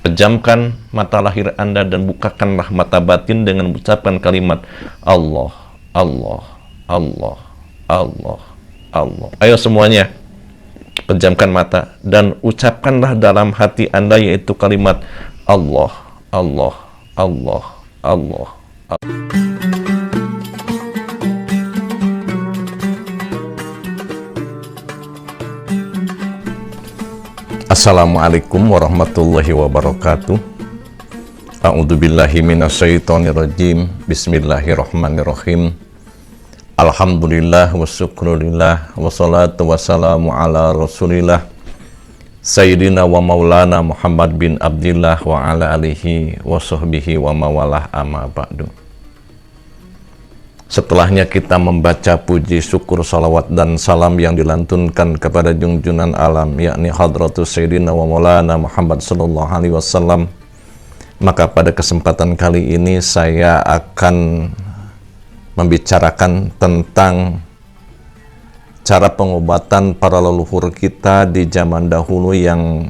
Pejamkan mata lahir Anda dan bukakanlah mata batin dengan mengucapkan kalimat Allah, Allah, Allah, Allah, Allah. Ayo semuanya, pejamkan mata dan ucapkanlah dalam hati Anda, yaitu kalimat Allah, Allah, Allah, Allah, Allah. Assalamualaikum warahmatullahi wabarakatuh. A'udzubillahi minasyaitonirrajim. Bismillahirrahmanirrahim. Alhamdulillah wa syukrulillah wassalatu wassalamu ala rasulillah Sayyidina wa maulana Muhammad bin Abdillah wa ala alihi wa sahbihi wa mawalah amma ba'du. Setelahnya kita membaca puji, syukur, salawat, dan salam yang dilantunkan kepada junjunan alam, yakni Hadratus Sayyidina wa Maulana Muhammad sallallahu alaihi wasallam. Maka pada kesempatan kali ini saya akan membicarakan tentang cara pengobatan para leluhur kita di zaman dahulu yang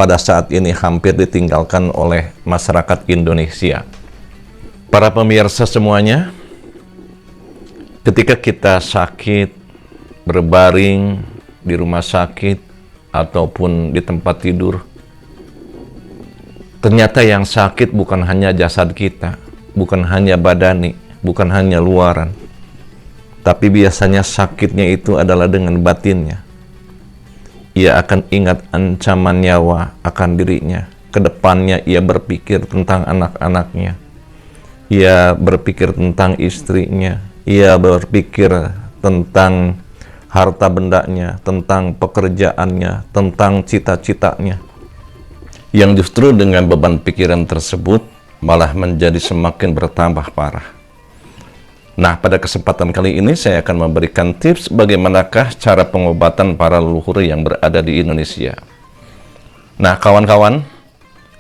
pada saat ini hampir ditinggalkan oleh masyarakat Indonesia. Para pemirsa semuanya, ketika kita sakit, berbaring di rumah sakit ataupun di tempat tidur, ternyata yang sakit bukan hanya jasad kita, bukan hanya badani, bukan hanya luaran, tapi biasanya sakitnya itu adalah dengan batinnya. Ia akan ingat ancaman nyawa akan dirinya. Kedepannya ia berpikir tentang anak-anaknya, ia berpikir tentang istrinya, ia berpikir tentang harta bendanya, tentang pekerjaannya, tentang cita-citanya. Yang justru dengan beban pikiran tersebut malah menjadi semakin bertambah parah. Nah, pada kesempatan kali ini saya akan memberikan tips bagaimanakah cara pengobatan para leluhur yang berada di Indonesia. Nah, kawan-kawan,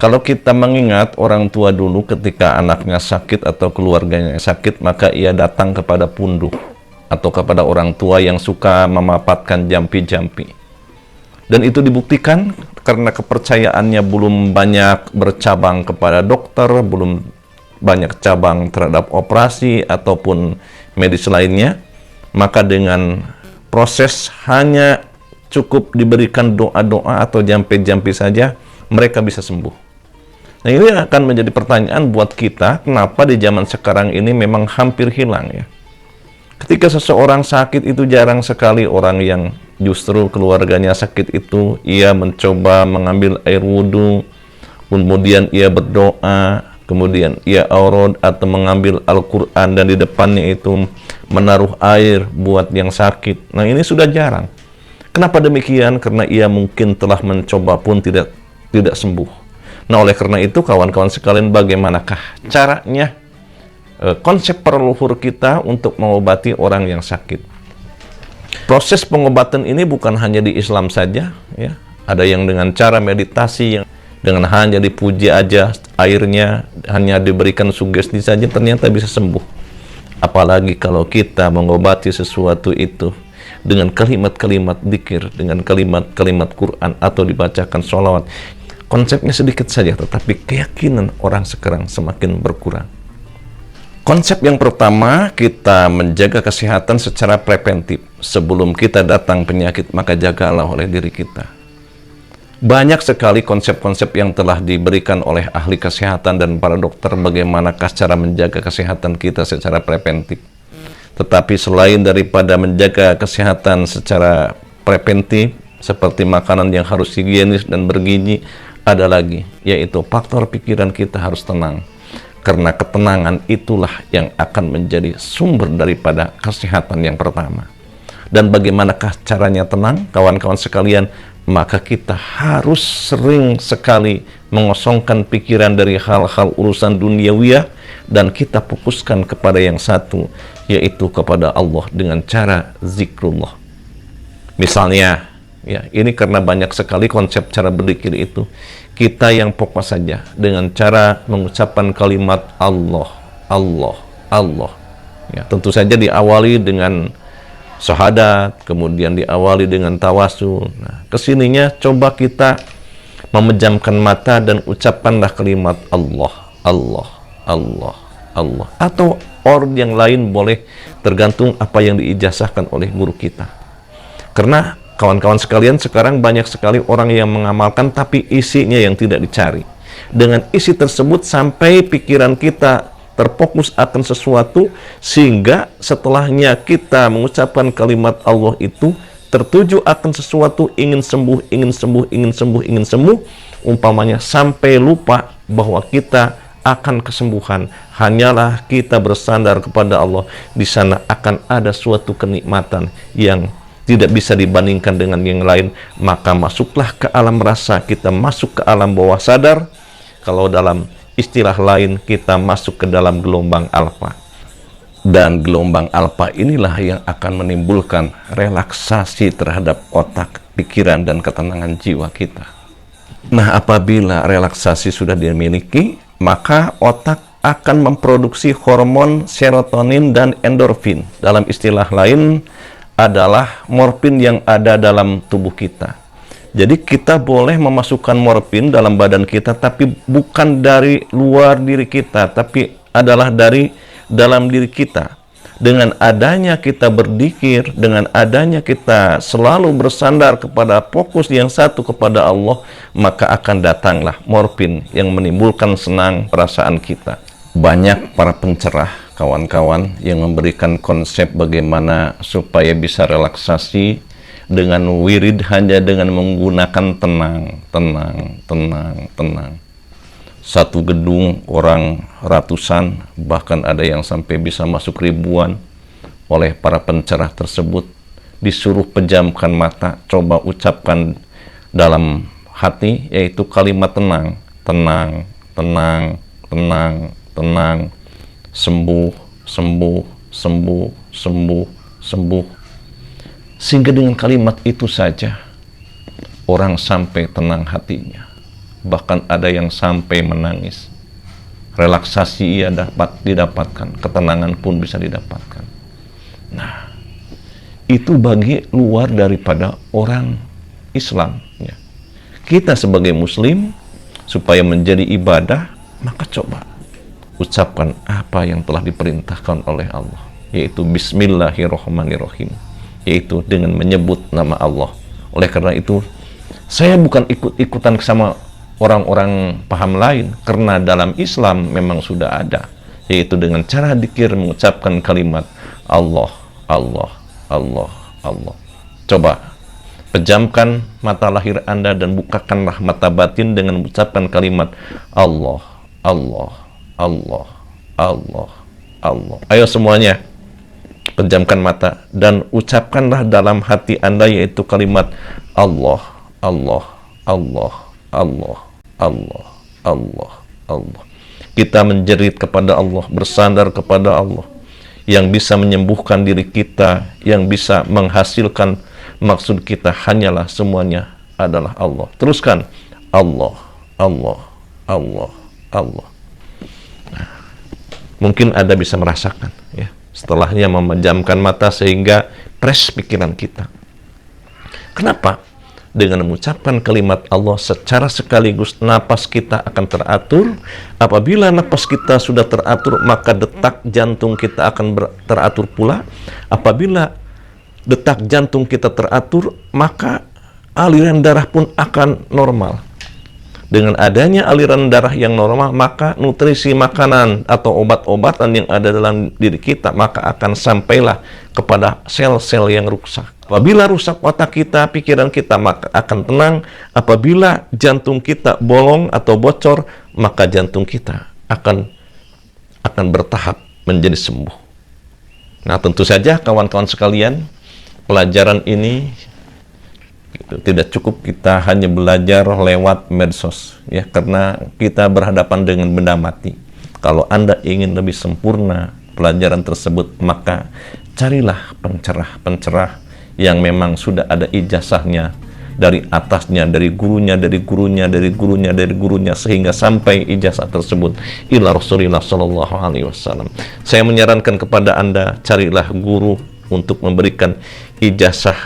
kalau kita mengingat orang tua dulu ketika anaknya sakit atau keluarganya sakit, maka ia datang kepada punduh atau kepada orang tua yang suka memapatkan jampi-jampi. Dan itu dibuktikan karena kepercayaannya belum banyak bercabang kepada dokter, belum banyak cabang terhadap operasi ataupun medis lainnya, maka dengan proses hanya cukup diberikan doa-doa atau jampi-jampi saja, mereka bisa sembuh. Nah, ini akan menjadi pertanyaan buat kita, kenapa di zaman sekarang ini memang hampir hilang ya. Ketika seseorang sakit itu jarang sekali orang yang justru keluarganya sakit itu, ia mencoba mengambil air wudhu, kemudian ia berdoa, kemudian ia aurad atau mengambil Al-Quran dan di depannya itu menaruh air buat yang sakit. Nah, ini sudah jarang. Kenapa demikian? Karena ia mungkin telah mencoba pun tidak sembuh. Nah, oleh karena itu kawan-kawan sekalian, bagaimanakah caranya konsep para leluhur kita untuk mengobati orang yang sakit? Proses pengobatan ini bukan hanya di Islam saja ya. Ada yang dengan cara meditasi, yang dengan hanya dipuji aja airnya, hanya diberikan sugesti saja ternyata bisa sembuh. Apalagi kalau kita mengobati sesuatu itu dengan kalimat-kalimat dzikir, dengan kalimat-kalimat Quran atau dibacakan sholawat. Konsepnya sedikit saja, tetapi keyakinan orang sekarang semakin berkurang. Konsep yang pertama, kita menjaga kesehatan secara preventif. Sebelum kita datang penyakit, maka jagalah oleh diri kita. Banyak sekali konsep-konsep yang telah diberikan oleh ahli kesehatan dan para dokter bagaimanakah cara menjaga kesehatan kita secara preventif. Tetapi selain daripada menjaga kesehatan secara preventif, seperti makanan yang harus higienis dan bergizi, ada lagi, yaitu faktor pikiran kita harus tenang. Karena ketenangan itulah yang akan menjadi sumber daripada kesehatan yang pertama. Dan bagaimanakah caranya tenang, kawan-kawan sekalian? Maka kita harus sering sekali mengosongkan pikiran dari hal-hal urusan duniawiyah dan kita fokuskan kepada yang satu, yaitu kepada Allah dengan cara zikrullah. Misalnya, ya, ini karena banyak sekali konsep cara berzikir itu. Kita yang fokus saja dengan cara mengucapkan kalimat Allah, Allah, Allah. Ya, tentu saja diawali dengan syahadat, kemudian diawali dengan tawasul. Nah, kesininya coba kita memejamkan mata dan ucapkanlah kalimat Allah, Allah, Allah, Allah. Atau yang lain boleh, tergantung apa yang diijazahkan oleh guru kita. Karena kawan-kawan sekalian, sekarang banyak sekali orang yang mengamalkan tapi isinya yang tidak dicari. Dengan isi tersebut sampai pikiran kita terfokus akan sesuatu, sehingga setelahnya kita mengucapkan kalimat Allah itu tertuju akan sesuatu, ingin sembuh, ingin sembuh, ingin sembuh, ingin sembuh, umpamanya, sampai lupa bahwa kita akan kesembuhan. Hanyalah kita bersandar kepada Allah, di sana akan ada suatu kenikmatan yang tidak bisa dibandingkan dengan yang lain. Maka masuklah ke alam rasa, kita masuk ke alam bawah sadar. Kalau dalam istilah lain, kita masuk ke dalam gelombang alfa. Dan gelombang alfa inilah yang akan menimbulkan relaksasi terhadap otak, pikiran, dan ketenangan jiwa kita. Nah, apabila relaksasi sudah dimiliki, maka otak akan memproduksi hormon serotonin dan endorfin. Dalam istilah lain adalah morfin yang ada dalam tubuh kita. Jadi kita boleh memasukkan morfin dalam badan kita, tapi bukan dari luar diri kita, tapi adalah dari dalam diri kita. Dengan adanya kita berzikir, dengan adanya kita selalu bersandar kepada fokus yang satu kepada Allah, maka akan datanglah morfin yang menimbulkan senang perasaan kita. Banyak para pencerah, kawan-kawan, yang memberikan konsep bagaimana supaya bisa relaksasi dengan wirid hanya dengan menggunakan tenang, tenang, tenang, tenang. Satu gedung orang ratusan, bahkan ada yang sampai bisa masuk ribuan, oleh para pencerah tersebut disuruh pejamkan mata, coba ucapkan dalam hati, yaitu kalimat tenang, tenang, tenang, tenang, tenang, sembuh, sembuh, sembuh, sembuh, sembuh. Sehingga dengan kalimat itu saja orang sampai tenang hatinya. Bahkan ada yang sampai menangis. Relaksasi ia dapat didapatkan, ketenangan pun bisa didapatkan. Nah, itu bagi luar daripada orang Islam, ya. Kita sebagai muslim, supaya menjadi ibadah, maka coba ucapkan apa yang telah diperintahkan oleh Allah, yaitu Bismillahirrahmanirrahim, yaitu dengan menyebut nama Allah. Oleh karena itu, saya bukan ikut-ikutan sama orang-orang paham lain, karena dalam Islam memang sudah ada, yaitu dengan cara dzikir mengucapkan kalimat Allah, Allah, Allah, Allah. Coba pejamkan mata lahir Anda dan bukakanlah mata batin dengan mengucapkan kalimat Allah, Allah, Allah, Allah, Allah. Ayo semuanya, pejamkan mata dan ucapkanlah dalam hati Anda, yaitu kalimat Allah, Allah, Allah, Allah, Allah, Allah, Allah. Kita menjerit kepada Allah, bersandar kepada Allah, yang bisa menyembuhkan diri kita, yang bisa menghasilkan maksud kita, hanyalah semuanya adalah Allah. Teruskan, Allah, Allah, Allah, Allah. Nah, mungkin Anda bisa merasakan, ya, setelahnya memejamkan mata sehingga fresh pikiran kita. Kenapa? Dengan mengucapkan kalimat Allah secara sekaligus, napas kita akan teratur. Apabila napas kita sudah teratur, maka detak jantung kita akan teratur pula. Apabila detak jantung kita teratur, maka aliran darah pun akan normal. Dengan adanya aliran darah yang normal, maka nutrisi makanan atau obat-obatan yang ada dalam diri kita, maka akan sampailah kepada sel-sel yang rusak. Apabila rusak otak kita, pikiran kita, maka akan tenang. Apabila jantung kita bolong atau bocor, maka jantung kita akan bertahap menjadi sembuh. Nah, tentu saja kawan-kawan sekalian, pelajaran ini tidak cukup kita hanya belajar lewat medsos, ya, karena kita berhadapan dengan benda mati. Kalau Anda ingin lebih sempurna pelajaran tersebut, maka carilah pencerah-pencerah yang memang sudah ada ijazahnya dari atasnya, dari gurunya, dari gurunya, dari gurunya, dari gurunya, sehingga sampai ijazah tersebut ila Rasulillah Shallallahu Alaihi Wasallam. Saya menyarankan kepada Anda, carilah guru untuk memberikan ijazah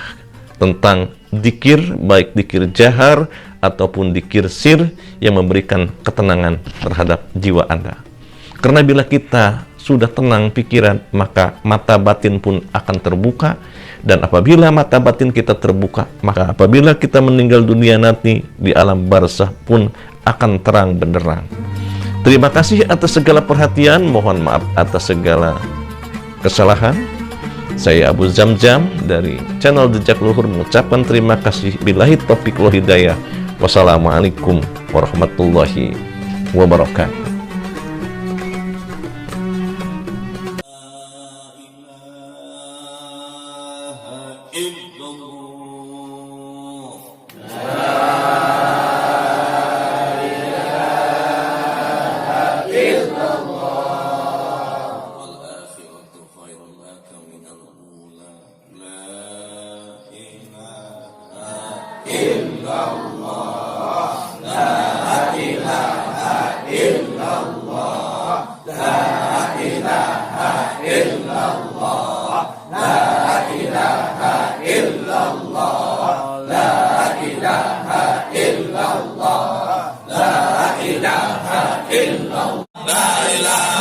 tentang dzikir, baik dzikir jahar ataupun dikirsir yang memberikan ketenangan terhadap jiwa Anda. Karena bila kita sudah tenang pikiran, maka mata batin pun akan terbuka. Dan apabila mata batin kita terbuka, maka apabila kita meninggal dunia nanti, di alam barzah pun akan terang benderang. Terima kasih atas segala perhatian, mohon maaf atas segala kesalahan. Saya Abu Zamzam dari channel Jejak Luhur mengucapkan terima kasih. Billahi taufiq wal hidayah. Wassalamualaikum warahmatullahi wabarakatuh. La ilaha